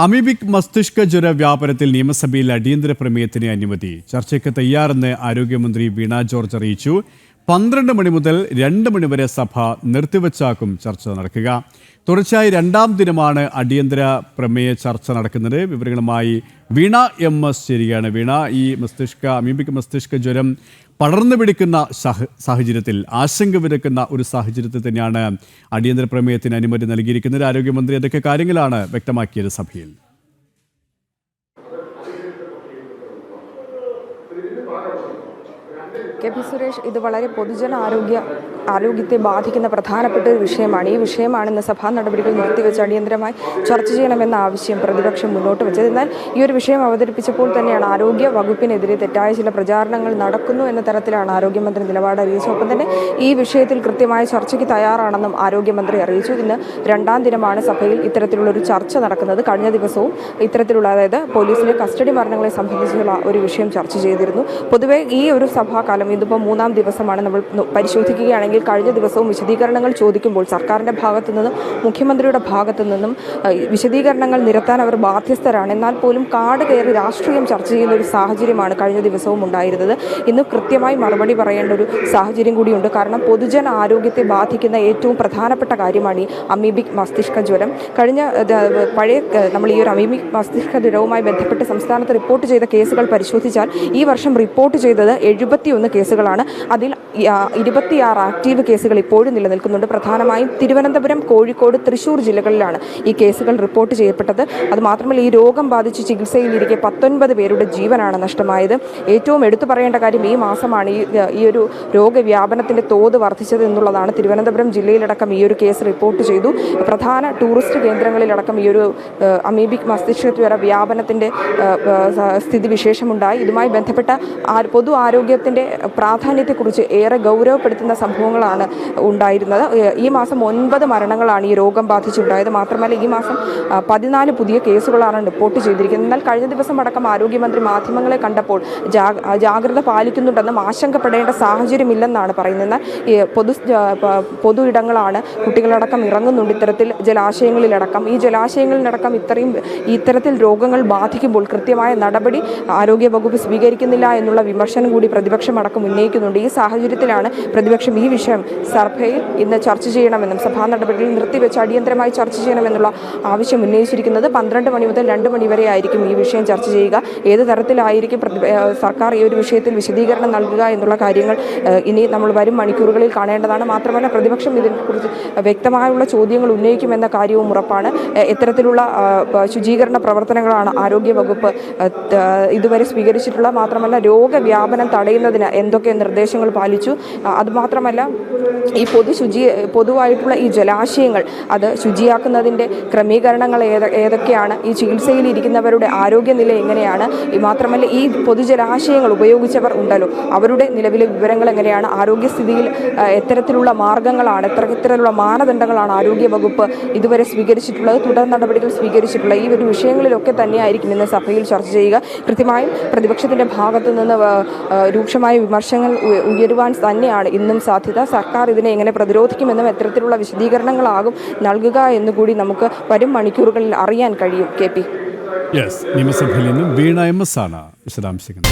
Amoebic മസ്തിഷ്ക ജ്വര വ്യാപനത്തിൽ നിയമസഭയിൽ അടിയന്തര പ്രമേയത്തിന് അനുമതി. ചർച്ചയ്ക്ക് തയ്യാറെന്ന് ആരോഗ്യമന്ത്രി വീണ ജോർജ് അറിയിച്ചു. 12 മണി മുതൽ 2 മണി വരെ സഭ നിർത്തിവച്ചാക്കും ചർച്ച നടക്കുക. തുടർച്ചയായി 2ാം ദിനമാണ് അടിയന്തര പ്രമേയ ചർച്ച നടക്കുന്നത്. വിവരങ്ങളുമായി വീണ MS ചേരുകയാണ്. വീണ, ഈ അമീബിക് മസ്തിഷ്ക ജ്വരം പടർന്നു പിടിക്കുന്ന സാഹചര്യത്തിൽ, ആശങ്ക വിതക്കുന്ന ഒരു സാഹചര്യത്തിൽ തന്നെയാണ് അടിയന്തര പ്രമേയത്തിന് അനുമതി നൽകിയിരിക്കുന്നത്. ആരോഗ്യമന്ത്രി എന്തൊക്കെ കാര്യങ്ങളാണ് വ്യക്തമാക്കിയത് സഭയിൽ? കെ.പി. സുരേഷ്, ഇത് വളരെ പൊതുജന ആരോഗ്യത്തെ ബാധിക്കുന്ന പ്രധാനപ്പെട്ട ഒരു വിഷയമാണ്. ഈ വിഷയമാണ് ഇന്ന് സഭാ നടപടികൾ നിർത്തിവെച്ച് അടിയന്തരമായി ചർച്ച ചെയ്യണമെന്ന ആവശ്യം പ്രതിപക്ഷം മുന്നോട്ട് വെച്ചത്. എന്നാൽ ഈ ഒരു വിഷയം അവതരിപ്പിച്ചപ്പോൾ തന്നെയാണ് ആരോഗ്യ വകുപ്പിനെതിരെ തെറ്റായ ചില പ്രചാരണങ്ങൾ നടക്കുന്നു എന്ന തരത്തിലാണ് ആരോഗ്യമന്ത്രി നിലപാട് അറിയിച്ചത്. ഒപ്പം തന്നെ ഈ വിഷയത്തിൽ കൃത്യമായ ചർച്ചയ്ക്ക് തയ്യാറാണെന്നും ആരോഗ്യമന്ത്രി അറിയിച്ചു. ഇന്ന് 2ാം ദിനമാണ് സഭയിൽ ഇത്തരത്തിലുള്ളൊരു ചർച്ച നടക്കുന്നത്. കഴിഞ്ഞ ദിവസവും ഇത്തരത്തിലുള്ള, അതായത് പോലീസിലെ കസ്റ്റഡി മരണങ്ങളെ സംബന്ധിച്ചുള്ള ഒരു വിഷയം ചർച്ച ചെയ്തിരുന്നു. പൊതുവെ ഈ ഒരു സഭാകാലം ഇതിപ്പോൾ 3ാം ദിവസമാണ്. നമ്മൾ പരിശോധിക്കുകയാണെങ്കിൽ കഴിഞ്ഞ ദിവസവും വിശദീകരണങ്ങൾ ചോദിക്കുമ്പോൾ സർക്കാരിൻ്റെ ഭാഗത്തു നിന്നും മുഖ്യമന്ത്രിയുടെ ഭാഗത്തു നിന്നും വിശദീകരണങ്ങൾ നിരത്താൻ അവർ ബാധ്യസ്ഥരാണ്. എന്നാൽ പോലും കാട് കയറി രാഷ്ട്രീയം ചർച്ച ചെയ്യുന്ന ഒരു സാഹചര്യമാണ് കഴിഞ്ഞ ദിവസവും ഉണ്ടായിരുന്നത്. ഇന്ന് കൃത്യമായി മറുപടി പറയേണ്ട ഒരു സാഹചര്യം കൂടിയുണ്ട്. കാരണം പൊതുജന ആരോഗ്യത്തെ ബാധിക്കുന്ന ഏറ്റവും പ്രധാനപ്പെട്ട കാര്യമാണ് ഈ അമീബിക് മസ്തിഷ്ക ജ്വരം. നമ്മൾ ഈ ഒരു അമീബിക് മസ്തിഷ്ക ജ്വരവുമായി ബന്ധപ്പെട്ട് സംസ്ഥാനത്ത് റിപ്പോർട്ട് ചെയ്ത കേസുകൾ പരിശോധിച്ചാൽ ഈ വർഷം റിപ്പോർട്ട് ചെയ്തത് 71 കേസുകളാണ്. അതിൽ 26 ആക്റ്റീവ് കേസുകൾ ഇപ്പോഴും നിലനിൽക്കുന്നുണ്ട്. പ്രധാനമായും തിരുവനന്തപുരം, കോഴിക്കോട്, തൃശ്ശൂർ ജില്ലകളിലാണ് ഈ കേസുകൾ റിപ്പോർട്ട് ചെയ്യപ്പെട്ടത്. അതുമാത്രമല്ല, ഈ രോഗം ബാധിച്ച് ചികിത്സയിലിരിക്കെ 19 പേരുടെ ജീവനാണ് നഷ്ടമായത്. ഏറ്റവും എടുത്തു പറയേണ്ട കാര്യം, ഈ മാസമാണ് ഈ ഒരു രോഗവ്യാപനത്തിൻ്റെ തോത് വർദ്ധിച്ചത് എന്നുള്ളതാണ്. തിരുവനന്തപുരം ജില്ലയിലടക്കം ഈ ഒരു കേസ് റിപ്പോർട്ട് ചെയ്തു. പ്രധാന ടൂറിസ്റ്റ് കേന്ദ്രങ്ങളിലടക്കം ഈ ഒരു അമീബിക് മസ്തിഷ്ക ജ്വര വ്യാപനത്തിൻ്റെ സ്ഥിതിവിശേഷമുണ്ടായി. ഇതുമായി ബന്ധപ്പെട്ട പൊതു ആരോഗ്യത്തിൻ്റെ പ്രാധാന്യത്തെക്കുറിച്ച് ഏറെ ഗൗരവപ്പെടുത്തുന്ന സംഭവങ്ങളാണ് ഉണ്ടായിരുന്നത്. ഈ മാസം 9 മരണങ്ങളാണ് ഈ രോഗം ബാധിച്ചുണ്ടായത്. മാത്രമല്ല, ഈ മാസം 14 പുതിയ കേസുകളാണ് റിപ്പോർട്ട് ചെയ്തിരിക്കുന്നത്. എന്നാൽ കഴിഞ്ഞ ദിവസം അടക്കം ആരോഗ്യമന്ത്രി മാധ്യമങ്ങളെ കണ്ടപ്പോൾ ജാഗ്രത പാലിക്കുന്നുണ്ടെന്നും ആശങ്കപ്പെടേണ്ട സാഹചര്യമില്ലെന്നാണ് പറയുന്നത്. എന്നാൽ പൊതു ഇടങ്ങളാണ്, കുട്ടികളടക്കം ഇറങ്ങുന്നുണ്ട് ഇത്തരത്തിൽ ജലാശയങ്ങളിലടക്കം. ഈ ജലാശയങ്ങളിലടക്കം ഇത്തരത്തിൽ രോഗങ്ങൾ ബാധിക്കുമ്പോൾ കൃത്യമായ നടപടി ആരോഗ്യ വകുപ്പ് സ്വീകരിക്കുന്നില്ല എന്നുള്ള വിമർശനം കൂടി പ്രതിപക്ഷം അടക്കം ഉന്നയിക്കുന്നുണ്ട്. ഈ സാഹചര്യത്തിലാണ് പ്രതിപക്ഷം ഈ വിഷയം സഭയിൽ ഇന്ന് ചർച്ച ചെയ്യണമെന്നും സഭാ നടപടികൾ നിർത്തിവെച്ച് അടിയന്തരമായി ചർച്ച ചെയ്യണമെന്നുള്ള ആവശ്യം ഉന്നയിച്ചിരിക്കുന്നത്. 12 മണി മുതൽ 2 മണി വരെ ആയിരിക്കും ഈ വിഷയം ചർച്ച ചെയ്യുക. ഏത് തരത്തിലായിരിക്കും സർക്കാർ ഈ ഒരു വിഷയത്തിൽ വിശദീകരണം നൽകുക എന്നുള്ള കാര്യങ്ങൾ ഇനി നമ്മൾ വരും മണിക്കൂറുകളിൽ കാണേണ്ടതാണ്. മാത്രമല്ല, പ്രതിപക്ഷം ഇതിനെക്കുറിച്ച് വ്യക്തമായുള്ള ചോദ്യങ്ങൾ ഉന്നയിക്കുമെന്ന കാര്യവും ഉറപ്പാണ്. എത്തരത്തിലുള്ള ശുചീകരണ പ്രവർത്തനങ്ങളാണ് ആരോഗ്യ വകുപ്പ് ഇതുവരെ സ്വീകരിച്ചിട്ടുള്ളത്? മാത്രമല്ല, രോഗവ്യാപനം തടയുന്നതിന് എന്തൊക്കെ നിർദ്ദേശങ്ങൾ പാലിച്ചു? അതുമാത്രമല്ല, ഈ പൊതുവായിട്ടുള്ള ഈ ജലാശയങ്ങൾ അത് ശുചിയാക്കുന്നതിൻ്റെ ക്രമീകരണങ്ങൾ ഏതൊക്കെയാണ്? ഈ ചികിത്സയിലിരിക്കുന്നവരുടെ ആരോഗ്യനില എങ്ങനെയാണ്? മാത്രമല്ല, ഈ പൊതുജലാശയങ്ങൾ ഉപയോഗിച്ചവർ ഉണ്ടല്ലോ, അവരുടെ നിലവിലെ വിവരങ്ങൾ എങ്ങനെയാണ്? ആരോഗ്യസ്ഥിതിയിൽ എത്തരത്തിലുള്ള മാർഗങ്ങളാണ്, എത്തരത്തിലുള്ള മാനദണ്ഡങ്ങളാണ് ആരോഗ്യ വകുപ്പ് ഇതുവരെ സ്വീകരിച്ചിട്ടുള്ളത്, തുടർ നടപടികൾ സ്വീകരിച്ചിട്ടുള്ളത്? ഈ ഒരു വിഷയങ്ങളിലൊക്കെ തന്നെയായിരിക്കും ഇന്ന് സഭയിൽ ചർച്ച ചെയ്യുക. കൃത്യമായും പ്രതിപക്ഷത്തിൻ്റെ ഭാഗത്തു നിന്ന് രൂക്ഷമായ വിമർശനങ്ങൾ ഉയരുവാൻ തന്നെയാണ് ഇന്നും സാധ്യത. സർക്കാർ ഇതിനെ എങ്ങനെ പ്രതിരോധിക്കുമെന്നും എത്തരത്തിലുള്ള വിശദീകരണങ്ങളാകും നൽകുക എന്നുകൂടി നമുക്ക് വരും മണിക്കൂറുകളിൽ അറിയാൻ കഴിയും. KP. നിയമസഭയിൽ നിന്നും വീണ MS ആണ് വിശദാംശങ്ങൾ.